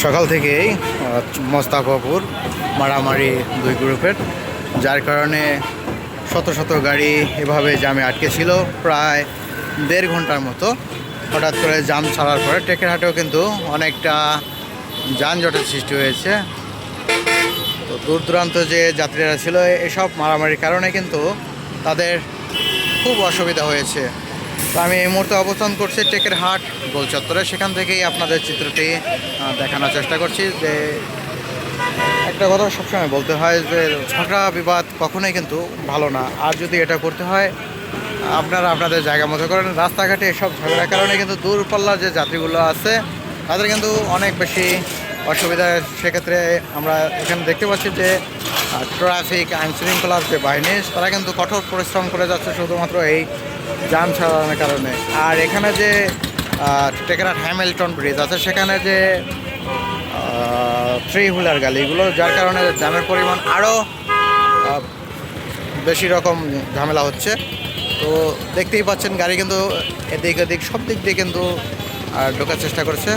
সকাল থেকেই মোস্তাফাপুর মারামারি দুই গ্রুপের, যার কারণে শত শত গাড়ি এভাবে জামে আটকে ছিল প্রায় 1.5 ঘন্টার মতো। হঠাৎ করে জাম ছাড়ার পরে টেকেরহাটেও কিন্তু অনেকটা যানজটের সৃষ্টি হয়েছে। তো দূর দূরান্ত যে যাত্রীরা ছিল এসব মারামারির কারণে কিন্তু তাদের খুব অসুবিধা হয়েছে। তো আমি এই মুহূর্তে অবস্থান করছি টেকেরহাট গোল চত্বরে। সেখান থেকেই আপনাদের চিত্রটি দেখানোর চেষ্টা করছি যে একটা কথা সবসময় বলতে হয় যে ঝগড়া বিবাদ কখনোই কিন্তু ভালো না। আর যদি এটা করতে হয় আপনারা আপনাদের জায়গা মতো করেন। রাস্তাঘাটে এসব ঝগড়ার কারণে কিন্তু দূরপাল্লার যে যাত্রীগুলো আছে তাদের কিন্তু অনেক বেশি অসুবিধা। সেক্ষেত্রে আমরা এখানে দেখতে পাচ্ছি যে ট্রাফিক আইনশৃঙ্খলার যে বাহিনী তারা কিন্তু কঠোর পরিশ্রম করে যাচ্ছে শুধুমাত্র এই যান ছাড়ানোর কারণে। আর এখানে যে টেকেরহাট হ্যামিল্টন ব্রিজ আছে সেখানে যে 3 হুইলার গাড়িগুলো, যার কারণে জ্যামের পরিমাণ আরও বেশি রকম ঝামেলা হচ্ছে। তো দেখতেই পাচ্ছেন গাড়ি কিন্তু এদিক ওদিক সব দিক দিয়ে কিন্তু ঢোকার চেষ্টা করছে।